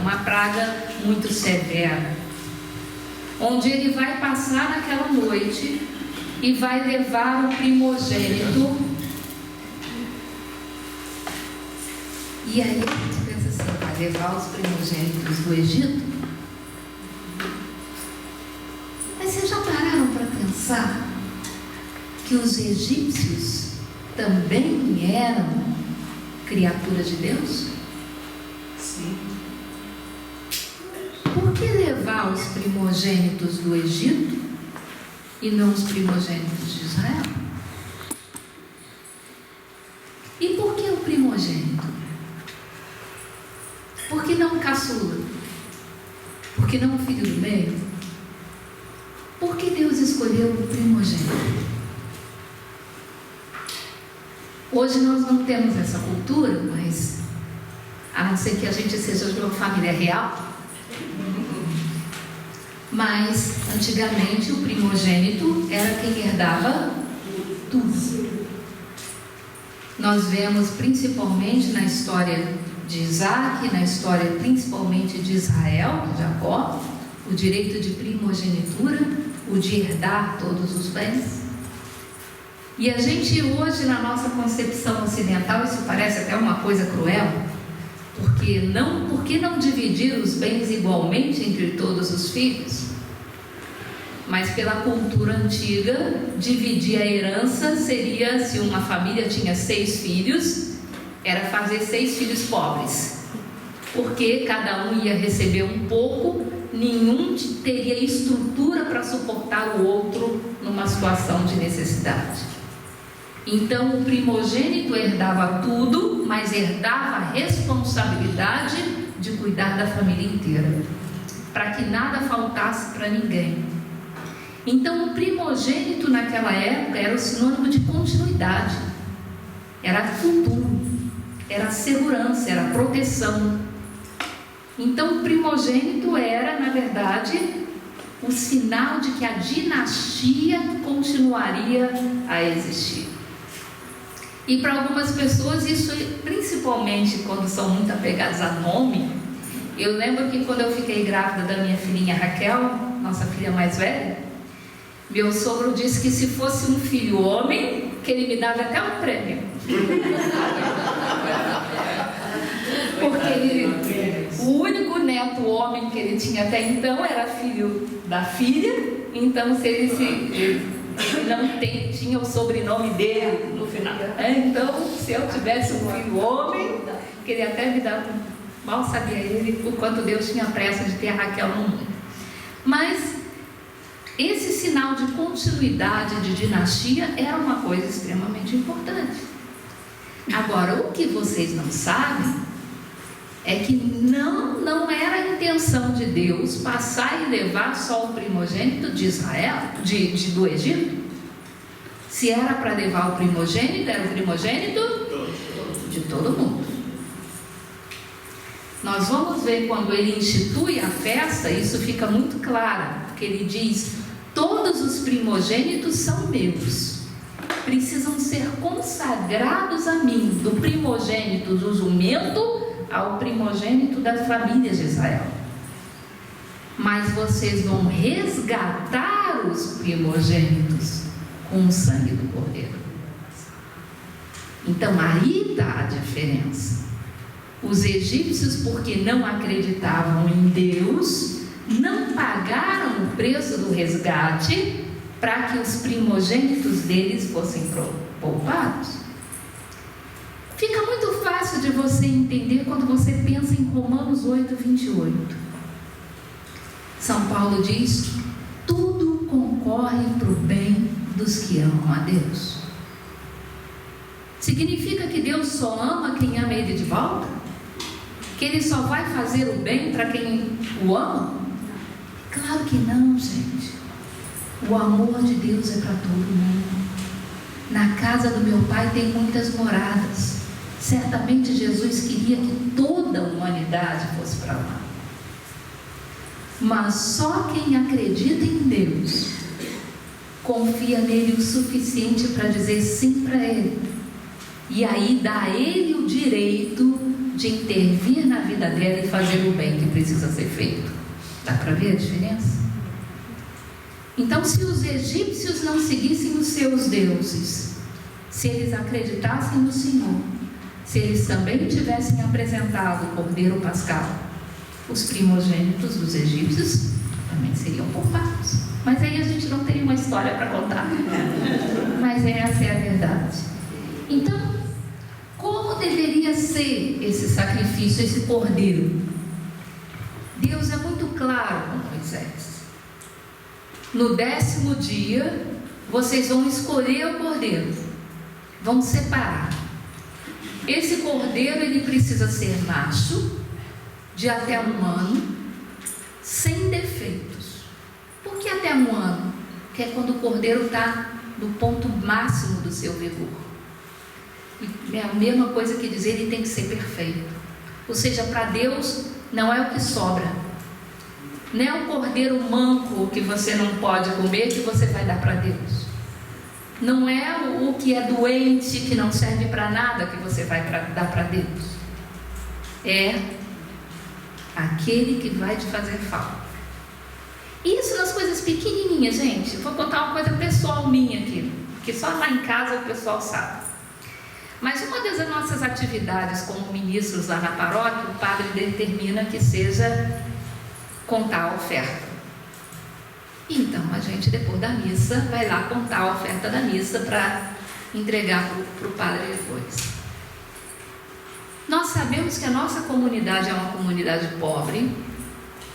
uma praga muito severa, onde ele vai passar naquela noite e vai levar o primogênito. E aí a gente pensa assim, vai levar os primogênitos do Egito? Mas vocês já pararam para pensar que os egípcios também eram criaturas de Deus? Sim. Por que levar os primogênitos do Egito e não os primogênitos de Israel? E por que o primogênito? Por que não o caçula? Por que não o filho do meio? Por que Deus escolheu o primogênito? Hoje nós não temos essa cultura, mas a não ser que a gente seja de uma família real, mas antigamente o primogênito era quem herdava tudo. Nós vemos principalmente na história de Isaac, na história principalmente de Israel, de Jacó, o direito de primogenitura, o de herdar todos os bens. E a gente hoje, na nossa concepção ocidental, isso parece até uma coisa cruel, porque não dividir os bens igualmente entre todos os filhos? Mas pela cultura antiga, dividir a herança seria, se uma família tinha 6 filhos, era fazer 6 filhos pobres, porque cada um ia receber um pouco, nenhum teria estrutura para suportar o outro numa situação de necessidade. Então o primogênito herdava tudo, mas herdava a responsabilidade de cuidar da família inteira, para que nada faltasse para ninguém. Então o primogênito naquela época era o sinônimo de continuidade, era futuro, era segurança, era proteção. Então o primogênito era, na verdade, o sinal de que a dinastia continuaria a existir. E para algumas pessoas isso, principalmente quando são muito apegadas a nome. Eu lembro que quando eu fiquei grávida da minha filhinha Raquel, nossa filha mais velha, meu sogro disse que se fosse um filho homem, que ele me dava até um prêmio. Porque o único neto homem que ele tinha até então era filho da filha. Então se ele não tinha o sobrenome dele no final. Então, se eu tivesse um filho homem, queria até me dar. Mal sabia ele o quanto Deus tinha pressa de ter a Raquel no mundo. Mas esse sinal de continuidade, de dinastia, era uma coisa extremamente importante. Agora, o que vocês não sabem é que não era a intenção de Deus passar e levar só o primogênito de Israel, do Egito. Se era para levar o primogênito, era o primogênito de todo mundo. Nós vamos ver quando ele institui a festa, isso fica muito claro, porque ele diz: todos os primogênitos são meus, precisam ser consagrados a mim, do primogênito do jumento ao primogênito das famílias de Israel. Mas vocês vão resgatar os primogênitos com o sangue do cordeiro. Então aí está a diferença. Os egípcios, porque não acreditavam em Deus, não pagaram o preço do resgate para que os primogênitos deles fossem poupados. Fica muito fácil de você entender quando você pensa em Romanos 8:28. São Paulo diz: tudo concorre para o bem dos que amam a Deus. Significa que Deus só ama quem ama Ele de volta? Que Ele só vai fazer o bem para quem o ama? Claro que não, gente. O amor de Deus é para todo mundo. Na casa do meu Pai tem muitas moradas. Certamente Jesus queria que toda a humanidade fosse para lá. Mas só quem acredita em Deus confia nele o suficiente para dizer sim para Ele, e aí dá a Ele o direito de intervir na vida dela e fazer o bem que precisa ser feito. Dá para ver a diferença? Então, se os egípcios não seguissem os seus deuses, se eles acreditassem no Senhor, se eles também tivessem apresentado o Cordeiro Pascal, os primogênitos dos egípcios também seriam poupados. Mas aí a gente não tem uma história para contar. Mas essa é a verdade. Então, como deveria ser esse sacrifício, esse cordeiro? Deus é muito claro com Moisés. No 10º dia, vocês vão escolher o cordeiro, vão separar. Esse cordeiro, ele precisa ser macho, de até 1 ano, sem defeitos. Por que até 1 ano? Que é quando o cordeiro está no ponto máximo do seu vigor. E é a mesma coisa que dizer, ele tem que ser perfeito. Ou seja, para Deus não é o que sobra. Não é o cordeiro manco que você não pode comer que você vai dar para Deus. Não é o que é doente, que não serve para nada, que você vai dar para Deus. É aquele que vai te fazer falta. Isso nas coisas pequenininhas, gente. Vou contar uma coisa pessoal minha aqui, que só lá em casa o pessoal sabe. Mas uma das nossas atividades como ministros lá na paróquia, o padre determina que seja contar a oferta. Então a gente, depois da missa, vai lá contar a oferta da missa para entregar para o padre depois. Nós sabemos que a nossa comunidade é uma comunidade pobre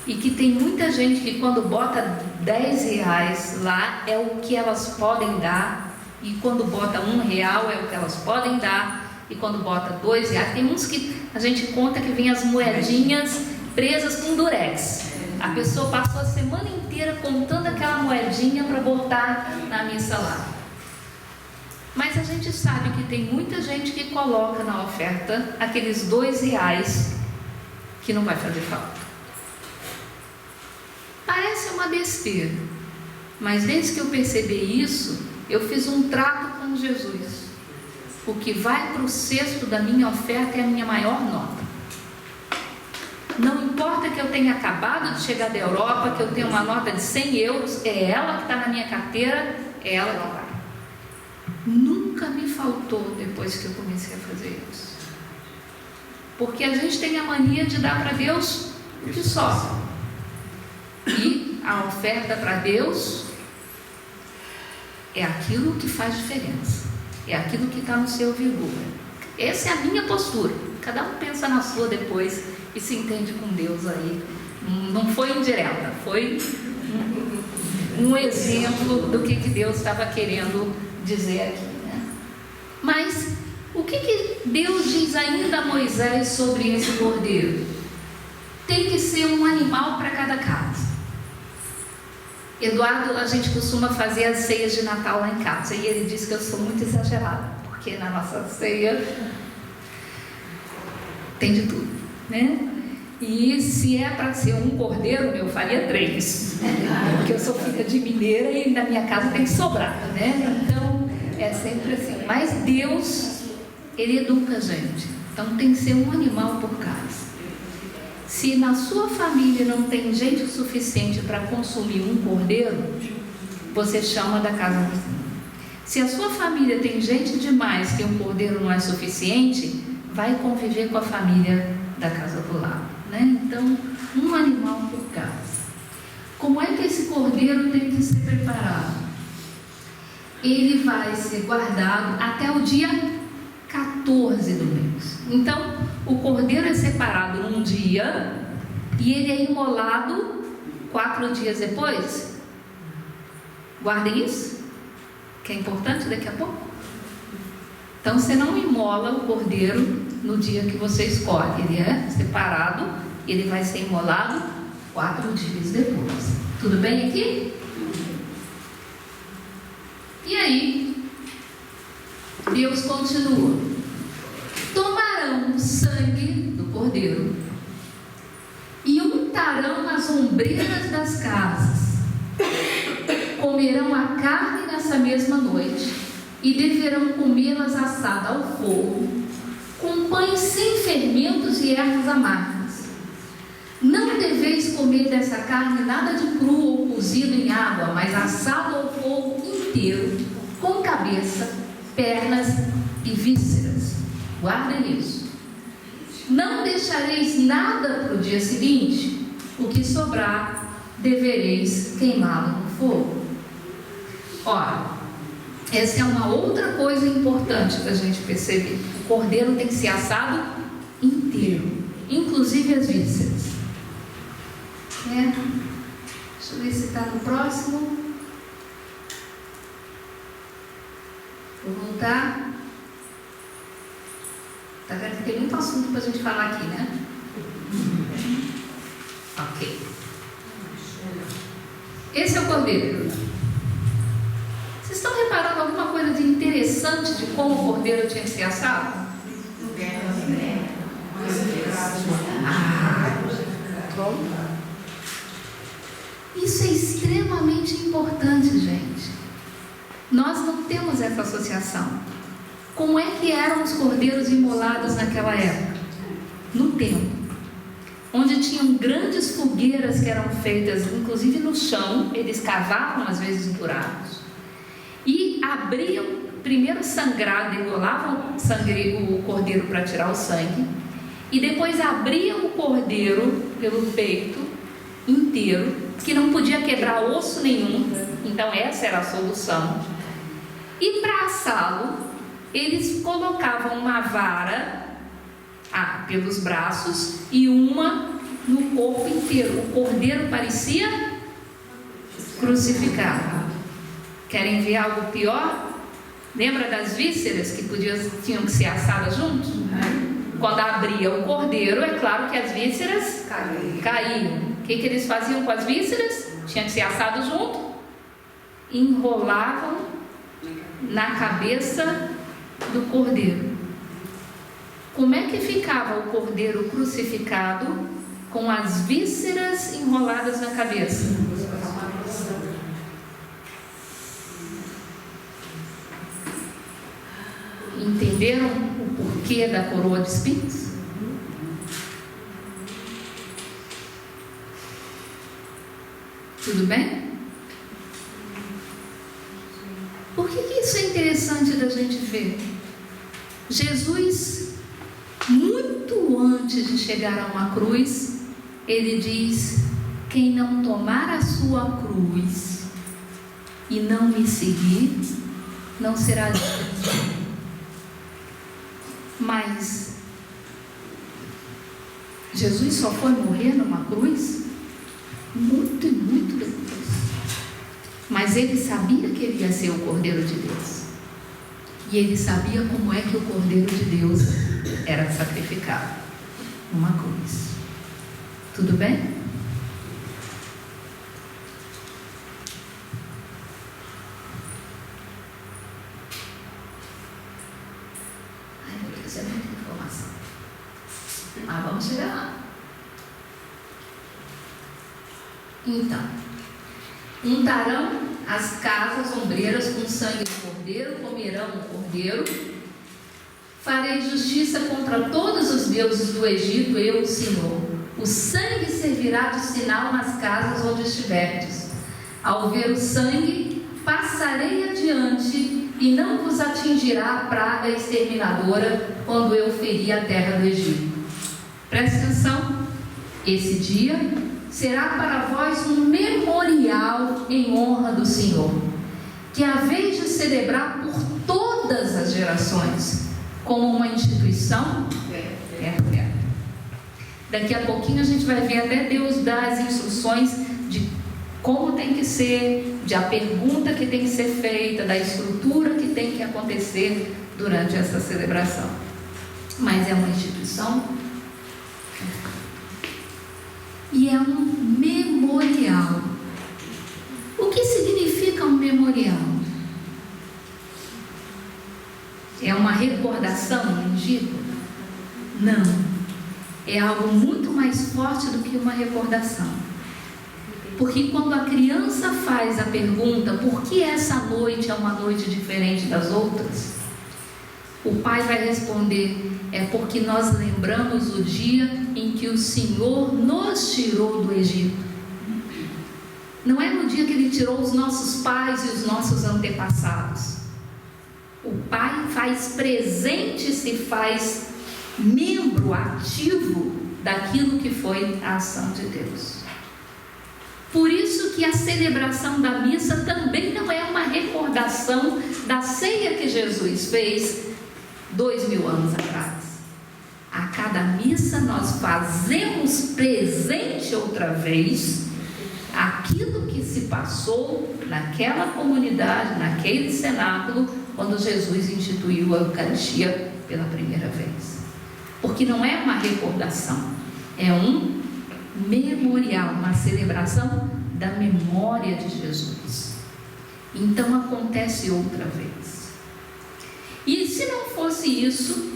e que tem muita gente que quando bota R$10 lá é o que elas podem dar, e quando bota R$1 é o que elas podem dar, e quando bota R$2, tem uns que a gente conta que vem as moedinhas presas com durex. A pessoa passou a semana inteira contando aquela moedinha para botar na missa lá. Mas a gente sabe que tem muita gente que coloca na oferta aqueles R$2 que não vai fazer falta. Parece uma besteira, mas desde que eu percebi isso, eu fiz um trato com Jesus. O que vai para o cesto da minha oferta é a minha maior nota. Não importa que eu tenha acabado de chegar da Europa, que eu tenho uma nota de €100, é ela que está na minha carteira, é ela que vai. Nunca me faltou depois que eu comecei a fazer isso. Porque a gente tem a mania de dar para Deus o que sobra. E a oferta para Deus é aquilo que faz diferença. É aquilo que está no seu vigor. Essa é a minha postura. Cada um pensa na sua depois e se entende com Deus aí. Não foi indireta, foi um exemplo do que Deus estava querendo dizer aqui, né? Mas o que Deus diz ainda a Moisés sobre esse cordeiro? Tem que ser um animal para cada casa. Eduardo, a gente costuma fazer as ceias de Natal lá em casa, e ele diz que eu sou muito exagerada, porque na nossa ceia tem de tudo, né? E se é para ser um cordeiro, eu faria 3, porque eu sou filha de mineira e na minha casa tem que sobrar, né? Então é sempre assim. Mas Deus, Ele educa a gente, então tem que ser um animal por casa. Se na sua família não tem gente o suficiente para consumir um cordeiro, você chama da casa vizinha. Se a sua família tem gente demais que um cordeiro não é suficiente, vai conviver com a família da casa do lado, né? Então, um animal por casa. Como é que esse cordeiro tem que ser preparado? Ele vai ser guardado até o dia 14 do mês. Então, o cordeiro é separado num dia e ele é imolado 4 dias depois. Guardem isso, que é importante daqui a pouco. Então, você não imola o cordeiro no dia que você escolhe. Ele é separado, ele vai ser imolado 4 dias depois. Tudo bem aqui? E aí, Deus continua: tomarão o sangue do cordeiro e untarão nas ombreiras das casas, comerão a carne nessa mesma noite e deverão comê-las assada ao fogo, com pães sem fermentos e ervas amargas. Não deveis comer dessa carne nada de cru ou cozido em água, mas assado ao fogo inteiro, com cabeça, pernas e vísceras. Guardem isso. Não deixareis nada para o dia seguinte. O que sobrar, devereis queimá-lo no fogo. Ora, essa é uma outra coisa importante da gente perceber. O cordeiro tem que ser assado inteiro, inclusive as vísceras. Deixa eu ver se está no próximo. Vou voltar. Está vendo que tem muito assunto para a gente falar aqui, né? Ok. Esse é o cordeiro. Vocês estão reparando alguma coisa de interessante de como o cordeiro tinha que ser assado? Isso é extremamente importante, gente. Nós não temos essa associação. Como é que eram os cordeiros imolados naquela época? No templo, onde tinham grandes fogueiras que eram feitas, inclusive no chão. Eles cavavam às vezes buracos e abriam, primeiro sangrado, degolavam o cordeiro para tirar o sangue, e depois abriam o cordeiro pelo peito inteiro, que não podia quebrar osso nenhum. Então essa era a solução. E para assá-lo, eles colocavam uma vara pelos braços e uma no corpo inteiro. O cordeiro parecia crucificado. Querem ver algo pior? Lembra das vísceras que tinham que ser assadas juntos? Quando abria o cordeiro, é claro que as vísceras caíam. O que eles faziam com as vísceras? Tinha que ser assado junto. Enrolavam na cabeça do cordeiro. Como é que ficava o cordeiro crucificado com as vísceras enroladas na cabeça? Entenderam o porquê da coroa de espinhos? Tudo bem? Por que isso é interessante da gente ver? Jesus, muito antes de chegar a uma cruz, ele diz: quem não tomar a sua cruz e não me seguir, não será digno. Mas Jesus só foi morrer numa cruz muito e muito depois. Mas ele sabia que ele ia ser o Cordeiro de Deus. E ele sabia como é que o Cordeiro de Deus era sacrificado numa cruz. Tudo bem? Ai, meu Deus, é muita informação. Mas vamos chegar lá. Então, untarão as casas ombreiras com sangue do cordeiro, comerão o cordeiro. Farei justiça contra todos os deuses do Egito, eu, o Senhor. O sangue servirá de sinal nas casas onde estiverdes. Ao ver o sangue, passarei adiante, e não vos atingirá a praga exterminadora quando eu ferir a terra do Egito. Preste atenção. Esse dia será para vós um memorial em honra do Senhor, que haveis de celebrar por todas as gerações, como uma instituição eterna. Daqui a pouquinho a gente vai ver até Deus dar as instruções de como tem que ser, de a pergunta que tem que ser feita, da estrutura que tem que acontecer durante essa celebração. Mas é uma instituição e é um memorial. O que significa um memorial? É uma recordação no Egito? Não. É algo muito mais forte do que uma recordação. Porque quando a criança faz a pergunta, por que essa noite é uma noite diferente das outras? O pai vai responder: é porque nós lembramos o dia em que o Senhor nos tirou do Egito. Não é no dia que Ele tirou os nossos pais e os nossos antepassados. O pai faz presente, se faz membro ativo daquilo que foi a ação de Deus. Por isso que a celebração da missa também não é uma recordação da ceia que Jesus fez 2000 anos atrás. A cada missa nós fazemos presente outra vez aquilo que se passou naquela comunidade, naquele cenáculo, quando Jesus instituiu a Eucaristia pela primeira vez. Porque não é uma recordação, é um memorial, uma celebração da memória de Jesus. Então acontece outra vez. E se não fosse isso,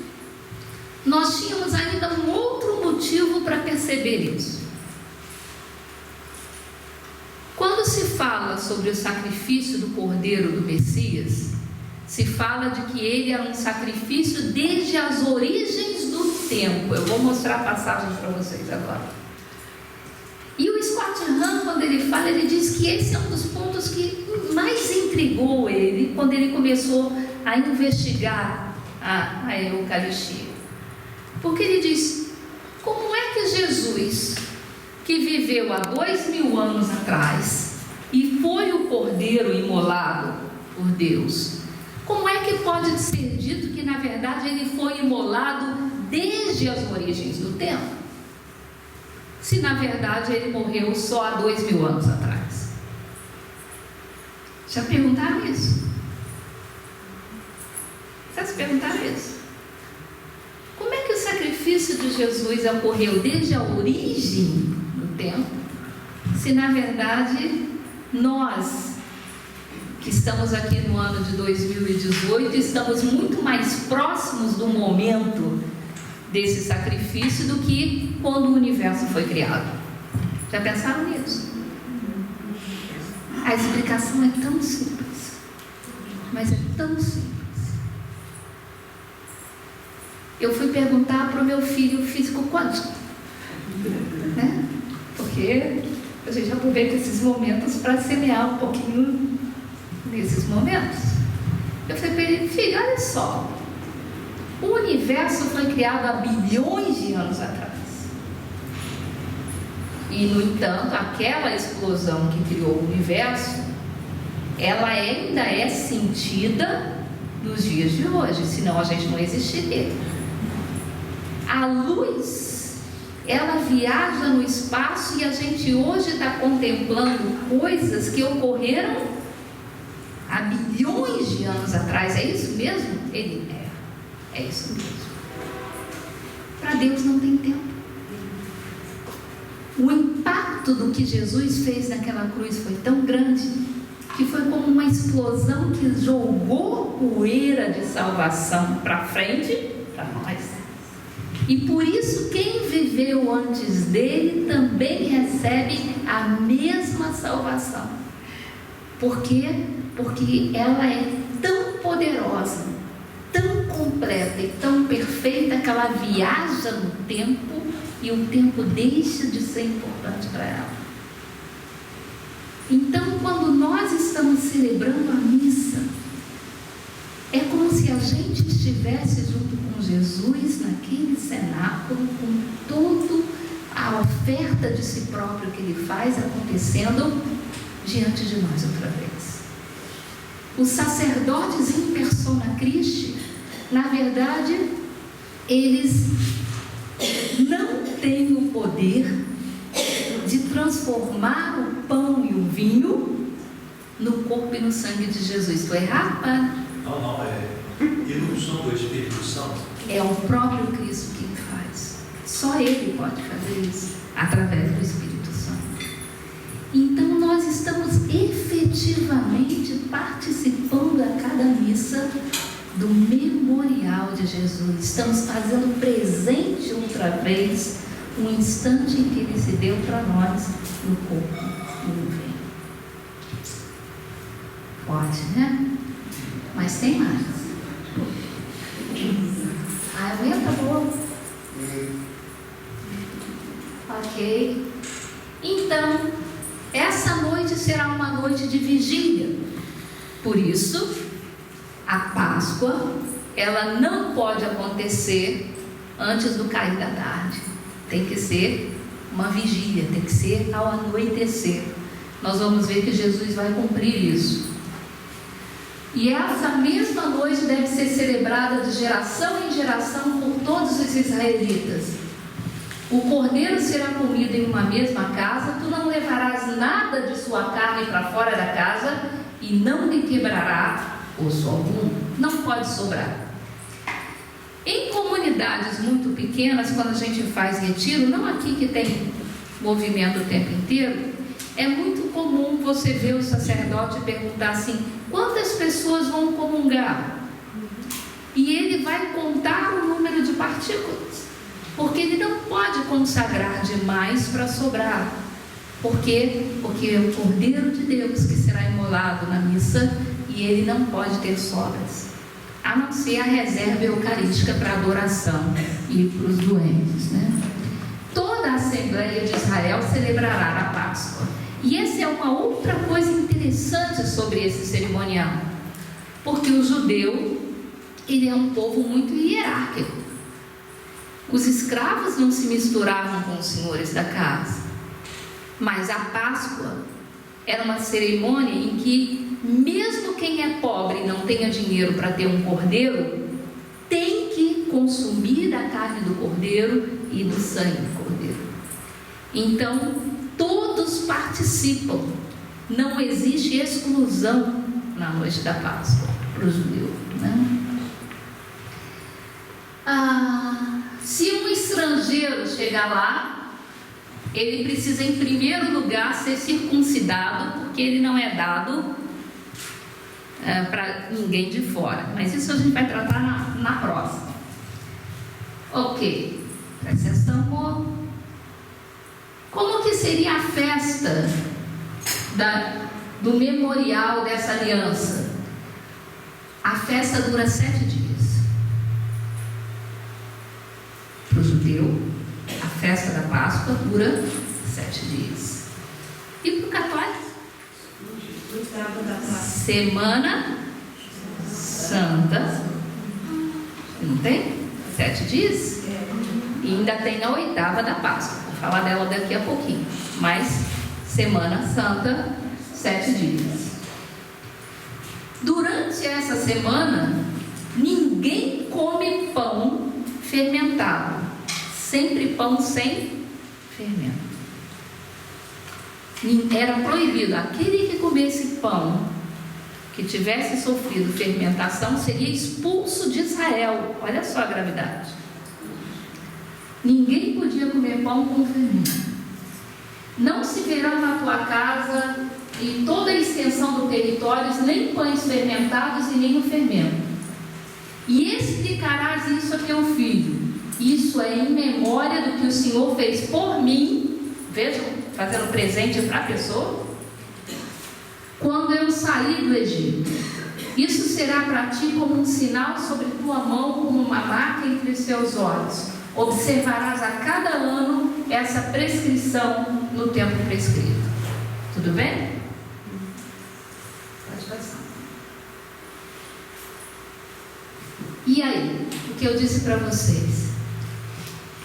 nós tínhamos ainda um outro motivo para perceber isso. Quando se fala sobre o sacrifício do Cordeiro do Messias, se fala de que ele era um sacrifício desde as origens do tempo. Eu vou mostrar a passagem para vocês agora. E o Scott Hahn, quando ele fala, ele diz que esse é um dos pontos que mais intrigou ele quando ele começou a investigar a Eucaristia. Porque ele diz: como é que Jesus, que viveu há 2000 anos atrás e foi o Cordeiro imolado por Deus, como é que pode ser dito que na verdade ele foi imolado desde as origens do tempo? Se na verdade ele morreu só há 2000 anos atrás. Já perguntaram isso? Vocês perguntaram isso? Como é que o sacrifício de Jesus ocorreu desde a origem do tempo, se na verdade nós, que estamos aqui no ano de 2018, estamos muito mais próximos do momento desse sacrifício do que quando o universo foi criado? Já pensaram nisso? A explicação é tão simples, mas é tão simples. Eu fui perguntar para o meu filho físico quântico, né? Porque a gente aproveita esses momentos para semear um pouquinho nesses momentos. Eu falei para ele: filho, olha só, o universo foi criado há bilhões de anos atrás. E, no entanto, aquela explosão que criou o universo, ela ainda é sentida nos dias de hoje, senão a gente não existiria. A luz, ela viaja no espaço e a gente hoje está contemplando coisas que ocorreram há bilhões de anos atrás. É isso mesmo? Ele é isso mesmo. Para Deus não tem tempo. O impacto do que Jesus fez naquela cruz foi tão grande que foi como uma explosão que jogou poeira de salvação para frente, para nós. E por isso quem viveu antes dele também recebe a mesma salvação. Por quê? Porque ela é tão poderosa, tão completa e tão perfeita que ela viaja no tempo e o tempo deixa de ser importante para ela. Então, quando nós estamos celebrando a missa, é como se a gente estivesse junto com Jesus naquele cenáculo, com toda a oferta de si próprio que ele faz acontecendo diante de nós outra vez. Os sacerdotes in persona Christi, na verdade, eles não têm o poder de transformar o pão e o vinho no corpo e no sangue de Jesus. Estou errado, Padre? Não, é irrupção do Espírito Santo. É o próprio Cristo quem faz. Só Ele pode fazer isso, através do Espírito Santo. Então nós estamos efetivamente participando a cada missa do memorial de Jesus. Estamos fazendo presente outra vez o instante em que Ele se deu para nós no corpo e no vinho. Pode, né? Mas tem mais. 90 bolos. Ok. Então, essa noite será uma noite de vigília. Por isso, a Páscoa, ela não pode acontecer antes do cair da tarde. Tem que ser uma vigília, tem que ser ao anoitecer. Nós vamos ver que Jesus vai cumprir isso. E essa mesma noite deve ser celebrada de geração em geração por todos os israelitas. O cordeiro será comido em uma mesma casa, tu não levarás nada de sua carne para fora da casa, e não lhe quebrará osso algum, não pode sobrar. Em comunidades muito pequenas, quando a gente faz retiro, não aqui que tem movimento o tempo inteiro, é muito comum você ver o sacerdote perguntar assim: quantas pessoas vão comungar? E ele vai contar o número de partículas, porque ele não pode consagrar demais para sobrar. Por quê? Porque é o Cordeiro de Deus que será imolado na missa, e ele não pode ter sobras, a não ser a reserva eucarística para adoração e para os doentes, né? Toda a Assembleia de Israel celebrará a Páscoa. E essa é uma outra coisa interessante sobre esse cerimonial, porque o judeu, ele é um povo muito hierárquico. Os escravos não se misturavam com os senhores da casa, mas a Páscoa era uma cerimônia em que mesmo quem é pobre e não tenha dinheiro para ter um cordeiro, tem que consumir a carne do cordeiro e do sangue do cordeiro. Então, todos participam. Não existe exclusão na noite da Páscoa para o judeu, né? Se um estrangeiro chegar lá, ele precisa em primeiro lugar ser circuncidado, porque ele não é dado para ninguém de fora. Mas isso a gente vai tratar na próxima. Ok, presta atenção, amor. Como que seria a festa do memorial dessa aliança? A festa dura 7 dias. Para o judeu, a festa da Páscoa dura 7 dias. E para o católico? Semana Santa. Não tem? 7 dias? E ainda tem a 8ª da Páscoa. Vou falar dela daqui a pouquinho. Mas Semana Santa, 7 dias. Durante essa semana, ninguém come pão fermentado. Sempre pão sem fermento. Era proibido. Aquele que comesse pão que tivesse sofrido fermentação seria expulso de Israel. Olha só a gravidade. Ninguém podia comer pão com fermento. Não se verão na tua casa e toda a extensão do território nem pães fermentados e nem o fermento. E explicarás isso a teu filho. Isso é em memória do que o Senhor fez por mim. Vejam, fazendo presente para a pessoa. Quando eu saí do Egito. Isso será para ti como um sinal sobre tua mão, como uma marca entre os seus olhos. Observarás a cada ano essa prescrição no tempo prescrito. Tudo bem? Pode passar. E aí, o que eu disse para vocês?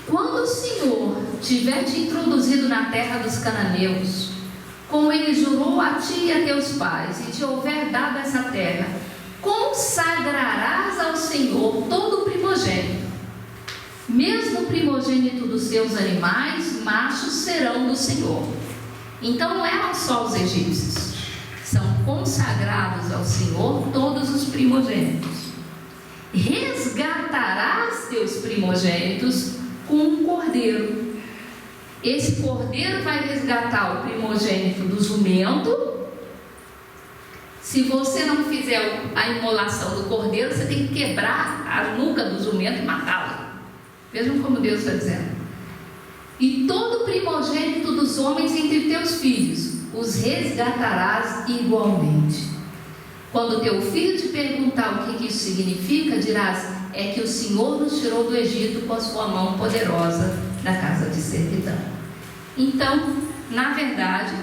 Quando o Senhor tiver te introduzido na terra dos cananeus, como Ele jurou a ti e a teus pais, e te houver dado essa terra, consagrarás ao Senhor todo o primogênito. Mesmo o primogênito dos teus animais, machos serão do Senhor. Então não eram só os egípcios, são consagrados ao Senhor todos os primogênitos. Resgatarás teus primogênitos com um cordeiro. Esse cordeiro vai resgatar o primogênito do jumento. Se você não fizer a imolação do cordeiro, você tem que quebrar a nuca do jumento e matá-lo. Vejam como Deus está dizendo. E todo primogênito dos homens entre teus filhos os resgatarás igualmente. Quando teu filho te perguntar o que isso significa, dirás: é que o Senhor nos tirou do Egito com a sua mão poderosa da casa de servidão. Então, na verdade,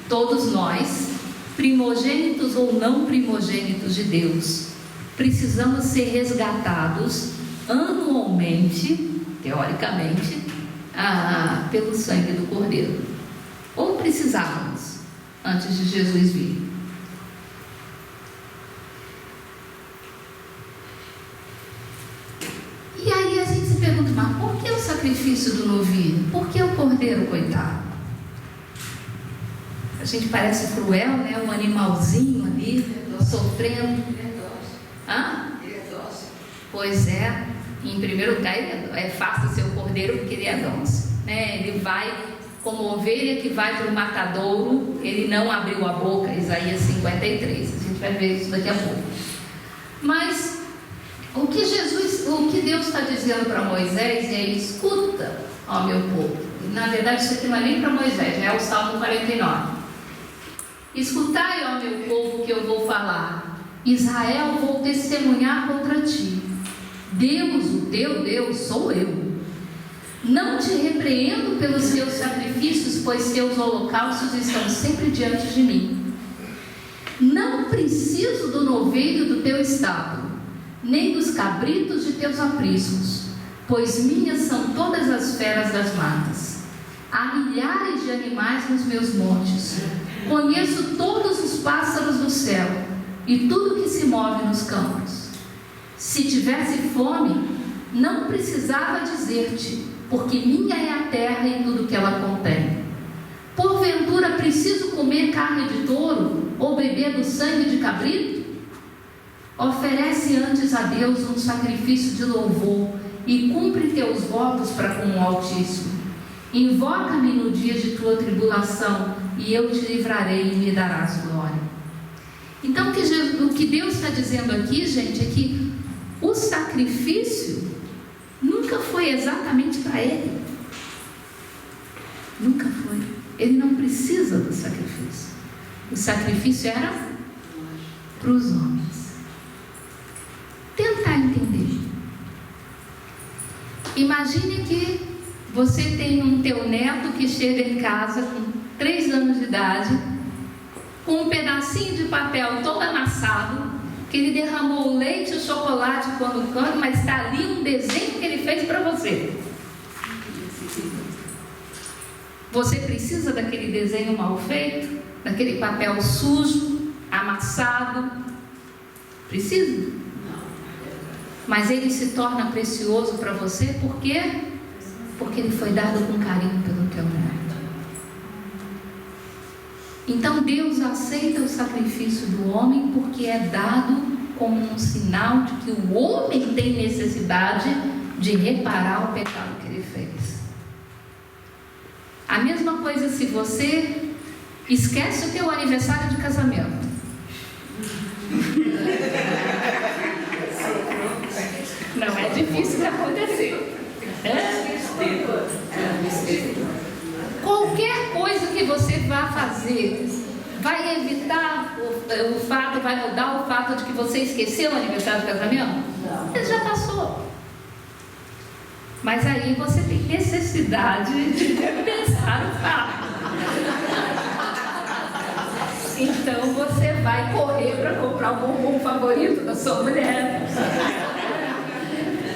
todos nós, primogênitos ou não primogênitos de Deus, precisamos ser resgatados anualmente, teoricamente, pelo sangue do Cordeiro. Ou precisávamos antes de Jesus vir. E aí a gente se pergunta, mas por que o sacrifício do novilho? Por que o cordeiro, coitado? A gente parece cruel, né? Um animalzinho ali, sofrendo. Hã? Pois é. Em primeiro lugar, é fácil ser o cordeiro porque ele é dócil, né? Ele vai como ovelha que vai para o matadouro. Ele não abriu a boca. Isaías 53. A gente vai ver isso daqui a pouco. Mas o que Deus está dizendo para Moisés é: escuta, ó meu povo. Na verdade, isso aqui não é nem para Moisés, é o Salmo 49. Escutai, ó meu povo, que eu vou falar. Israel, vou testemunhar contra ti. Deus, o teu Deus, sou eu. Não te repreendo pelos teus sacrifícios, pois teus holocaustos estão sempre diante de mim. Não preciso do novilho do teu estábulo, nem dos cabritos de teus apriscos, pois minhas são todas as feras das matas. Há milhares de animais nos meus montes. Conheço todos os pássaros do céu e tudo que se move nos campos. Se tivesse fome, não precisava dizer-te, porque minha é a terra e tudo que ela contém. Porventura preciso comer carne de touro ou beber do sangue de cabrito? Oferece antes a Deus um sacrifício de louvor e cumpre teus votos para com o Altíssimo. Invoca-me no dia de tua tribulação e eu te livrarei e me darás glória. Então o que Deus está dizendo aqui, gente, é que o sacrifício nunca foi exatamente para Ele. Nunca foi. Ele não precisa do sacrifício. O sacrifício era para os homens. Tentar entender. Imagine que você tem um teu neto que chega em casa com 3 anos de idade, com um pedacinho de papel todo amassado, que ele derramou o leite e o chocolate quando, mas está ali um desenho que ele fez para você. Você precisa daquele desenho mal feito? Daquele papel sujo, amassado? Precisa? Não. Mas ele se torna precioso para você, por quê? Porque ele foi dado com carinho pelo teu neto. Então Deus aceita o sacrifício do homem porque é dado como um sinal de que o homem tem necessidade de reparar o pecado que ele fez. A mesma coisa se você esquece o teu aniversário de casamento. Não é difícil de acontecer. Qualquer coisa que você vá fazer vai evitar o fato, vai mudar o fato de que você esqueceu o aniversário do casamento? Não. Ele já passou. Mas aí você tem necessidade de pensar o fato. Então você vai correr para comprar o bombom favorito da sua mulher.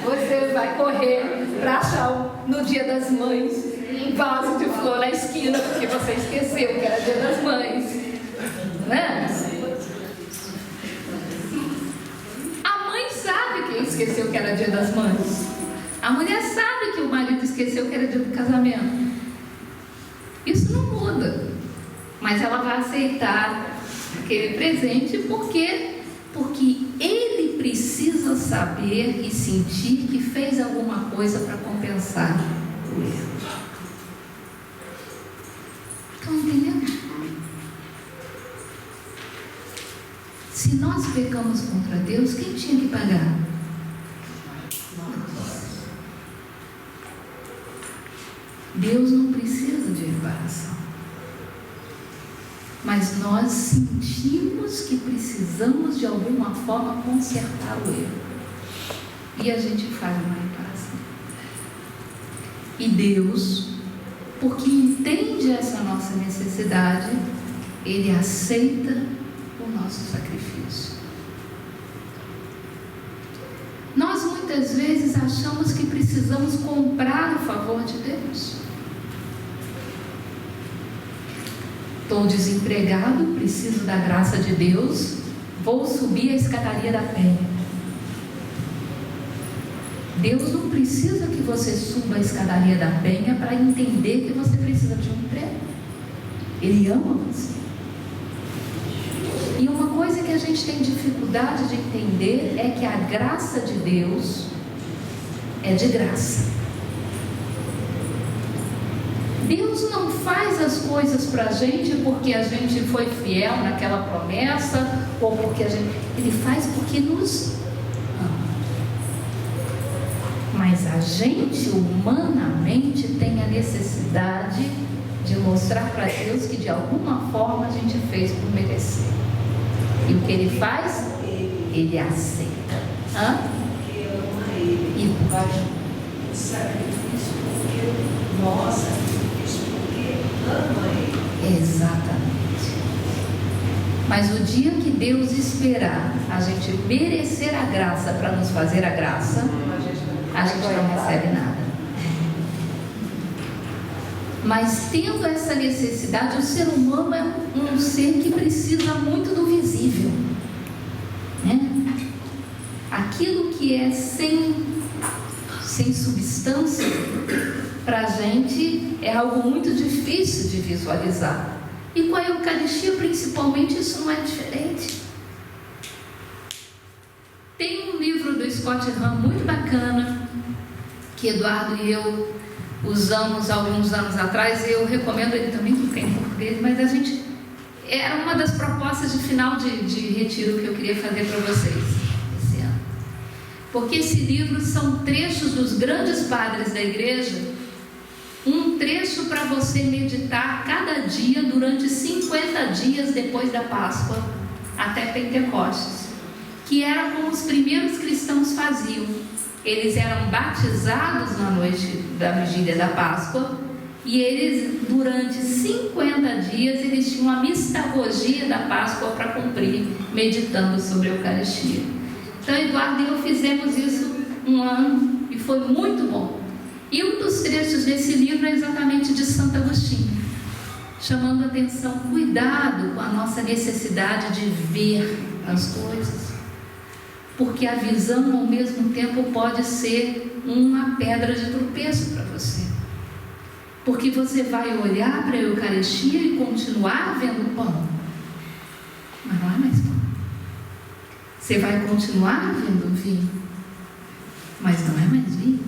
Você vai correr para achar no Dia das Mães um vaso de flor na esquina, porque você esqueceu que era Dia das Mães. Né? A mãe sabe quem esqueceu que era Dia das Mães. A mulher sabe que o marido esqueceu que era dia do casamento. Isso não muda. Mas ela vai aceitar aquele presente porque ele precisa saber e sentir que fez alguma coisa para compensar o erro. Estão entendendo? Se nós pecamos contra Deus, quem tinha que pagar? Deus não precisa de reparação. Mas nós sentimos que precisamos de alguma forma consertar o erro. e a gente faz uma reparação. E Deus, porque entende essa nossa necessidade, Ele aceita o nosso sacrifício. Nós muitas vezes achamos que precisamos comprar o favor de Deus. Estou desempregado, preciso da graça de Deus, vou subir a escadaria da penha. Deus não precisa que você suba a escadaria da penha para entender que você precisa de um emprego. Ele ama você. E uma coisa que a gente tem dificuldade de entender é que a graça de Deus é de graça. Deus não faz as coisas para a gente porque a gente foi fiel naquela promessa, ou porque Ele faz porque nos ama. Mas a gente humanamente tem a necessidade de mostrar para Deus que de alguma forma a gente fez por merecer. E o que Ele faz? Ele aceita. Porque ama Ele. E por ajuda. O sacrifício porque nós sacrifício porque ama Ele. Exatamente. Mas o dia que Deus esperar a gente merecer a graça para nos fazer a graça, a gente não recebe nada. Mas tendo essa necessidade, o ser humano é um ser que precisa muito do visível, né? Aquilo que é sem substância, para a gente é algo muito difícil de visualizar. E com a Eucaristia, principalmente, isso não é diferente. Tem um livro do Scott Hahn muito bacana, que Eduardo e eu usamos alguns anos atrás, e eu recomendo ele também, que tem em português, mas a gente, era uma das propostas de final de retiro que eu queria fazer para vocês esse ano. Porque esse livro são trechos dos grandes padres da igreja, um trecho para você meditar cada dia durante 50 dias depois da Páscoa até Pentecostes, que era como os primeiros cristãos faziam. Eles eram batizados na noite da vigília da Páscoa, e eles, durante 50 dias, eles tinham a mistagogia da Páscoa para cumprir, meditando sobre a Eucaristia. Então, Eduardo e eu fizemos isso um ano, e foi muito bom. E um dos trechos desse livro é exatamente de Santo Agostinho, chamando a atenção, cuidado com a nossa necessidade de ver as coisas, porque a visão ao mesmo tempo pode ser uma pedra de tropeço para você, porque você vai olhar para a Eucaristia e continuar vendo pão, mas não é mais pão. Você vai continuar vendo vinho, mas não é mais vinho.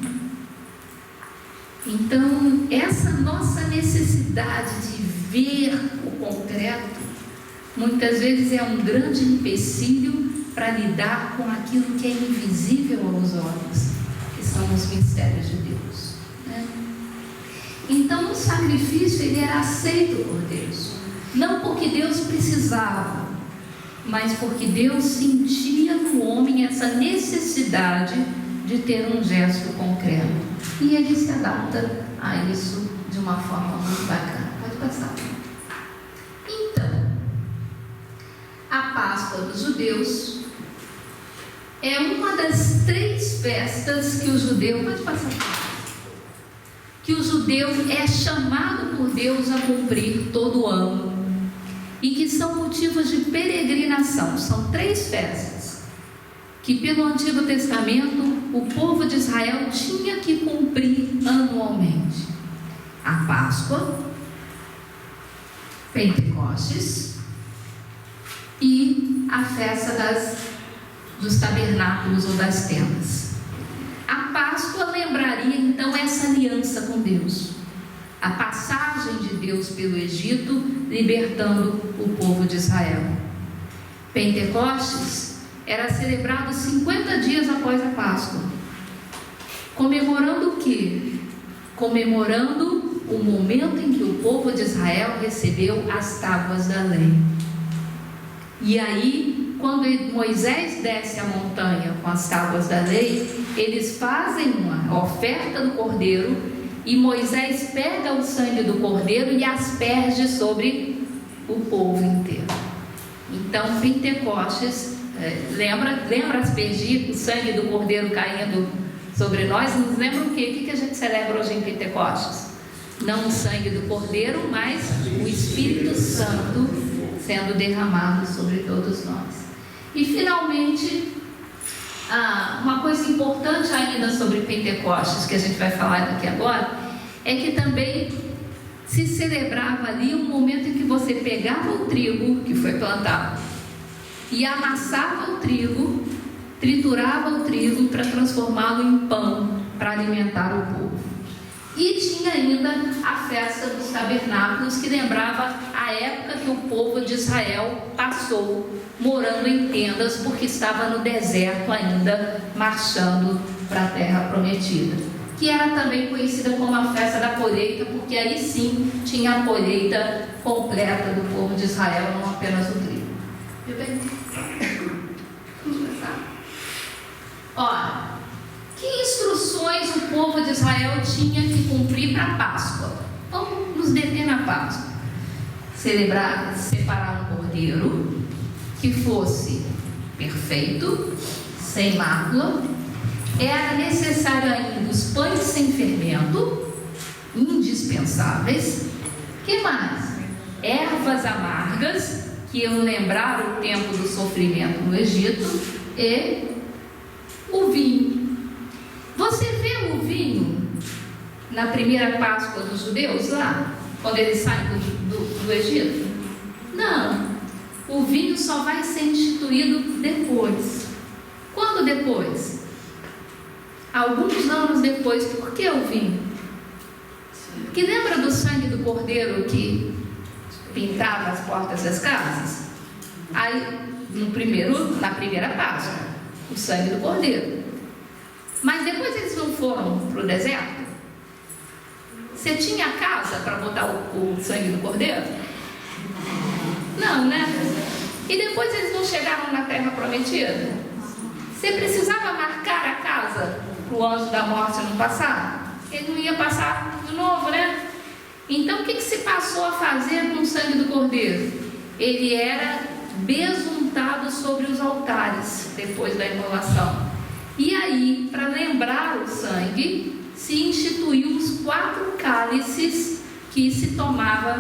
Então, essa nossa necessidade de ver o concreto, muitas vezes é um grande empecilho para lidar com aquilo que é invisível aos olhos, que são os mistérios de Deus, né? Então, o sacrifício, ele era aceito por Deus, não porque Deus precisava, mas porque Deus sentia no homem essa necessidade de ter um gesto concreto. E Ele se adapta a isso de uma forma muito bacana. Pode passar. Então, a Páscoa dos judeus é uma das 3 festas que o judeu, pode passar, que o judeu é chamado por Deus a cumprir todo ano, e que são motivos de peregrinação. São 3 festas que pelo Antigo Testamento o povo de Israel tinha que cumprir anualmente: a Páscoa, Pentecostes e a festa dos tabernáculos ou das tendas. A Páscoa lembraria então essa aliança com Deus, a passagem de Deus pelo Egito, libertando o povo de Israel. Pentecostes era celebrado 50 dias após a Páscoa, comemorando o quê? Comemorando o momento em que o povo de Israel recebeu as tábuas da lei. E aí quando Moisés desce a montanha com as tábuas da lei, eles fazem uma oferta do cordeiro e Moisés pega o sangue do cordeiro e asperge sobre o povo inteiro. Então, Pentecostes, lembra aspergir o sangue do cordeiro caindo sobre nós? Nos lembra o quê? O que a gente celebra hoje em Pentecostes? Não o sangue do cordeiro, mas o Espírito Santo sendo derramado sobre todos nós. E finalmente, uma coisa importante ainda sobre Pentecostes, que a gente vai falar daqui agora, é que também se celebrava ali um momento em que você pegava o trigo que foi plantado e amassava o trigo, triturava o trigo para transformá-lo em pão, para alimentar o povo. E tinha ainda a festa dos tabernáculos, que lembrava a época que o povo de Israel passou morando em tendas, porque estava no deserto ainda, marchando para a terra prometida, que era também conhecida como a festa da colheita, porque aí sim tinha a colheita completa do povo de Israel, não apenas o trigo. Viu bem? Vamos começar? Olha, que instruções o povo de Israel tinha que cumprir para a Páscoa? Vamos nos deter na Páscoa. Separar um cordeiro que fosse perfeito, sem mácula. Era necessário ainda os pães sem fermento, indispensáveis. Que mais? Ervas amargas, que iam lembrar o tempo do sofrimento no Egito, e o vinho. Você vê o vinho na primeira Páscoa dos judeus lá, quando eles saem do Egito? Não, o vinho só vai ser instituído depois. Quando depois? Alguns anos depois. Por que o vinho? Porque lembra do sangue do cordeiro que pintava as portas das casas? Aí, na primeira Páscoa, o sangue do cordeiro. Mas depois eles não foram para o deserto? Você tinha casa para botar o sangue do cordeiro? Não, né? E depois eles não chegaram na terra prometida? Você precisava marcar a casa para o anjo da morte não passar? Ele não ia passar de novo, né? Então o que se passou a fazer com o sangue do cordeiro? Ele era besuntado sobre os altares depois da imolação. E aí, para lembrar o sangue, se instituiu os 4 cálices que se tomava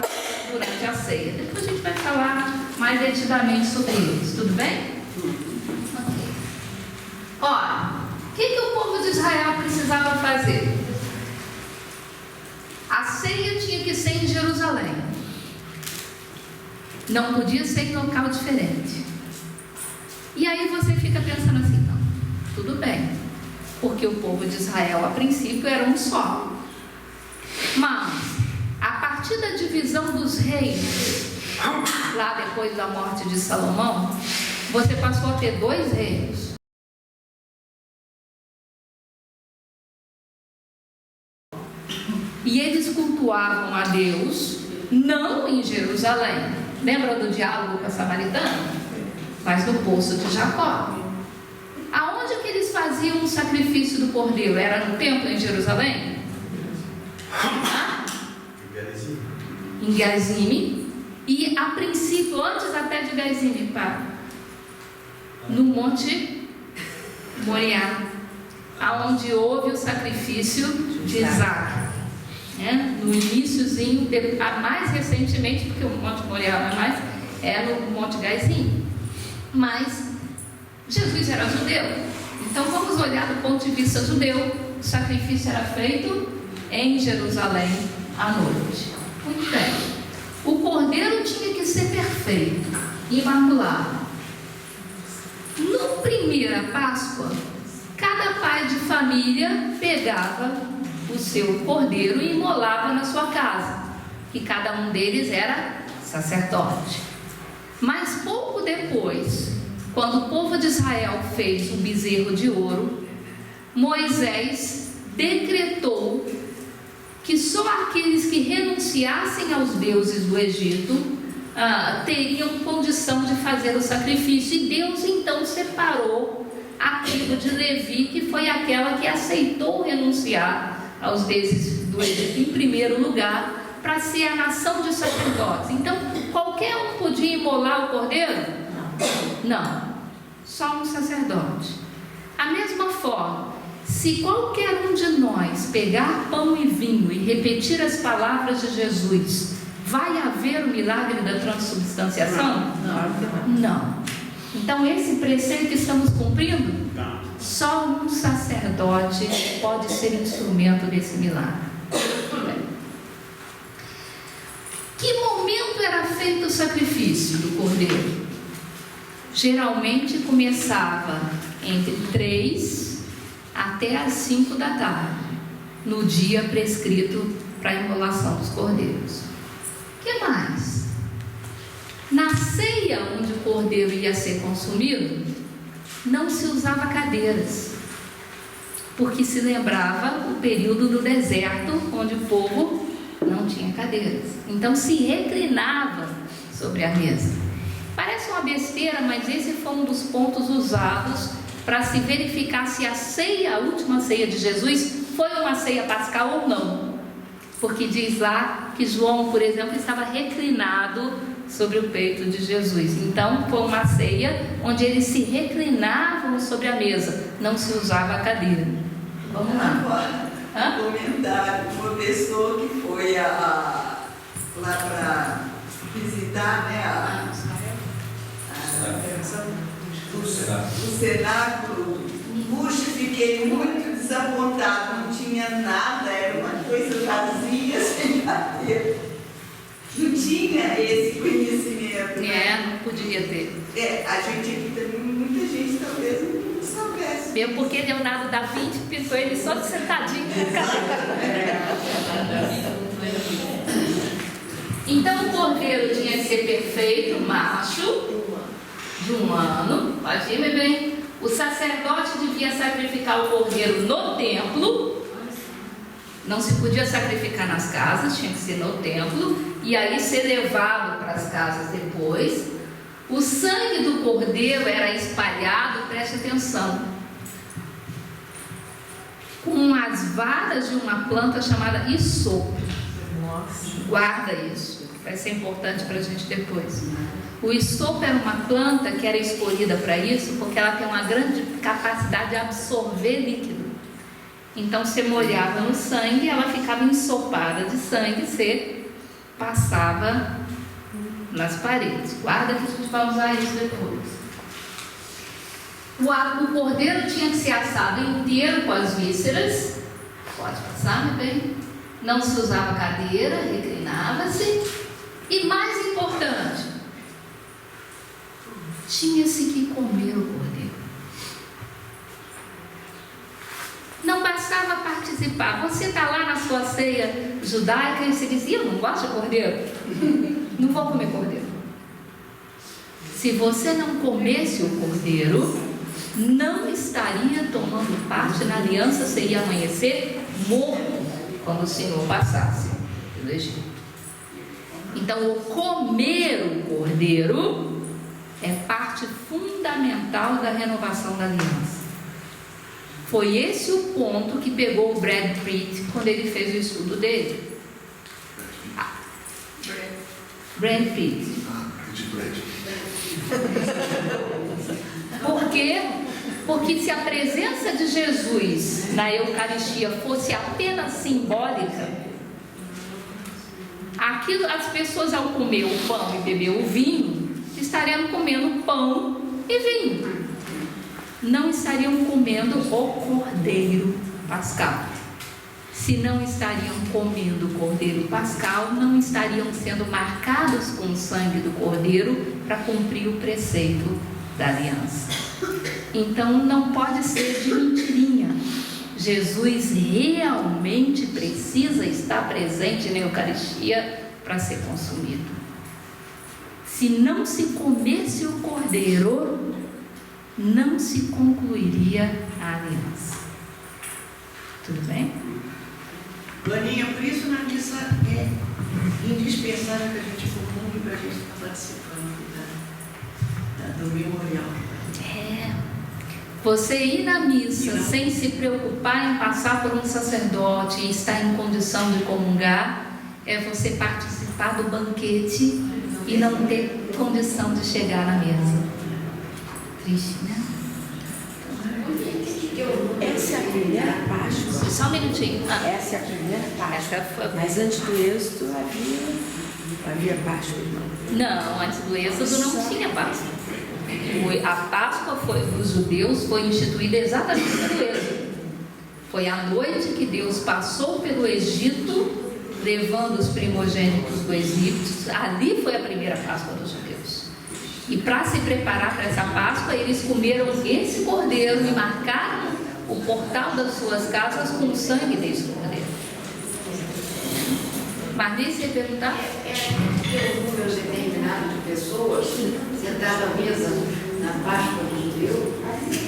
durante a ceia. Depois a gente vai falar mais detidamente sobre eles, tudo bem? Ok. Ora, o que o povo de Israel precisava fazer? A ceia tinha que ser em Jerusalém. Não podia ser em local diferente. E aí você fica pensando assim, não, tudo bem, porque o povo de Israel a princípio era um só. Mas a partir da divisão dos reis, lá depois da morte de Salomão, você passou a ter 2 reinos. E eles cultuavam a Deus não em Jerusalém. Lembra do diálogo com a samaritana? Mas no poço de Jacó. Aonde que eles faziam o sacrifício do cordeiro? Era no templo em Jerusalém? Em Gerizim. E a princípio, antes até de Gerizim, no Monte Moriá, aonde houve o sacrifício de Isaac. No iniciozinho, mais recentemente, porque o Monte Moriá não é mais, é no Monte Gerizim. Mas Jesus era judeu, então vamos olhar do ponto de vista judeu. O sacrifício era feito em Jerusalém à noite. Muito bem. O cordeiro tinha que ser perfeito, imaculado. No primeira Páscoa, cada pai de família pegava o seu cordeiro e imolava na sua casa, que cada um deles era sacerdote. Mas pouco depois, quando o povo de Israel fez um bezerro de ouro, Moisés decretou que só aqueles que renunciassem aos deuses do Egito teriam condição de fazer o sacrifício, e Deus então separou a tribo de Levi, que foi aquela que aceitou renunciar aos deuses do Egito em primeiro lugar, para ser a nação de sacerdotes. Então, qualquer um podia imolar o cordeiro? Não, só um sacerdote. A mesma forma, se qualquer um de nós pegar pão e vinho e repetir as palavras de Jesus, vai haver o milagre da transubstanciação? Não. Então, esse preceito que estamos cumprindo, só um sacerdote pode ser instrumento desse milagre. Que momento era feito o sacrifício do cordeiro? Geralmente começava entre 3 até as 5 da tarde, no dia prescrito para a imolação dos cordeiros. O que mais? Na ceia onde o cordeiro ia ser consumido, não se usava cadeiras, porque se lembrava o período do deserto, onde o povo não tinha cadeiras. Então se reclinava sobre a mesa. Parece uma besteira, mas esse foi um dos pontos usados para se verificar se a ceia, a última ceia de Jesus, foi uma ceia pascal ou não. Porque diz lá que João, por exemplo, estava reclinado sobre o peito de Jesus. Então foi uma ceia onde eles se reclinavam sobre a mesa, não se usava a cadeira. Vamos lá. Comentário, uma pessoa que foi lá para visitar, né, o cenáculo. Puxa, fiquei muito desapontado, não tinha nada, era uma coisa vazia, sem cadeira. Não tinha esse conhecimento. Não podia ter. A gente aqui também, muita gente talvez não soubesse. Mesmo porque Leonardo da Vinci pintou ele só de sentadinho. Então o cordeiro tinha que ser perfeito, macho, de 1 ano. Pode ir, meu bem. O sacerdote devia sacrificar o cordeiro no templo. Não se podia sacrificar nas casas, tinha que ser no templo, e aí ser levado para as casas depois. O sangue do cordeiro era espalhado, preste atenção, com as varas de uma planta chamada isopo. Guarda isso, vai ser importante para a gente depois. O isopo era uma planta que era escolhida para isso, porque ela tem uma grande capacidade de absorver líquido. Então você molhava no sangue, ela ficava ensopada de sangue, você passava nas paredes. Guarda que a gente vai usar isso depois. O cordeiro tinha que ser assado inteiro com as vísceras. Pode passar, meu bem. Não se usava cadeira, reclinava-se. E mais importante, tinha-se que comer o cordeiro. Não bastava participar. Você está lá na sua ceia judaica e você diz: eu não gosto de cordeiro, não vou comer cordeiro. Se você não comesse o cordeiro, não estaria tomando parte na aliança, você ia amanhecer morto quando o Senhor passasse pelo Egito. Então o comer o cordeiro é parte fundamental da renovação da aliança. Foi esse o ponto que pegou o Brad Pitt quando ele fez o estudo dele. Brad Pitt. Por quê? Porque se a presença de Jesus na Eucaristia fosse apenas simbólica, aquilo, as pessoas ao comer o pão e beber o vinho, estariam comendo pão e vinho, não estariam comendo o cordeiro pascal. Se não estariam comendo o cordeiro pascal, não estariam sendo marcados com o sangue do cordeiro para cumprir o preceito da aliança. Então não pode ser de mentirinha. Jesus realmente precisa estar presente na Eucaristia para ser consumido. Se não se comesse o cordeiro, não se concluiria a aliança. Tudo bem? Aninha, por isso na missa é indispensável que a gente comungue para a gente estar participando do memorial. Você ir na missa sem se preocupar em passar por um sacerdote e estar em condição de comungar, é você participar do banquete e não ter condição de chegar na mesa. Triste, né? Essa é a primeira Páscoa. Só um minutinho. Essa é a primeira Páscoa. Essa foi... Mas antes do Êxodo havia Páscoa, não? Não, antes do Êxodo não tinha Páscoa. A Páscoa dos judeus foi instituída exatamente pelo Êxodo. Foi a noite que Deus passou pelo Egito, levando os primogênitos do Egito. Ali foi a primeira Páscoa dos judeus. E para se preparar para essa Páscoa, eles comeram esse cordeiro e marcaram o portal das suas casas com o sangue desse cordeiro. Marli, você ia perguntar? Tem um número determinado de pessoas sentadas à mesa na Páscoa do judeu?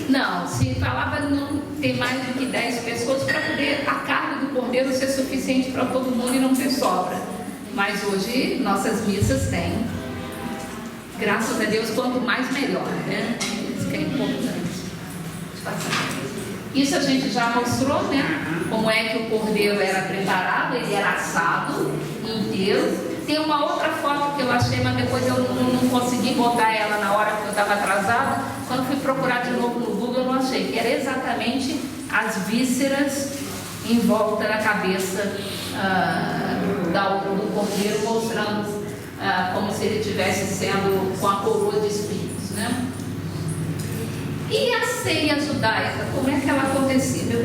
Não, se falava não ter mais do que 10 pessoas para poder a carne do cordeiro ser suficiente para todo mundo e não ter sobra. Mas hoje nossas missas têm, graças a Deus, quanto mais melhor, né? Isso que é importante. Isso a gente já mostrou, né? Como é que o cordeiro era preparado, ele era assado inteiro. Tem uma outra foto que eu achei, mas depois eu não consegui botar ela na hora que eu estava atrasada. Quando fui procurar de novo no Google, eu não achei, que era exatamente as vísceras em volta da cabeça do cordeiro, mostrando como se ele estivesse sendo com a coroa de espinhos, né? E a ceia judaica, como é que ela acontecia?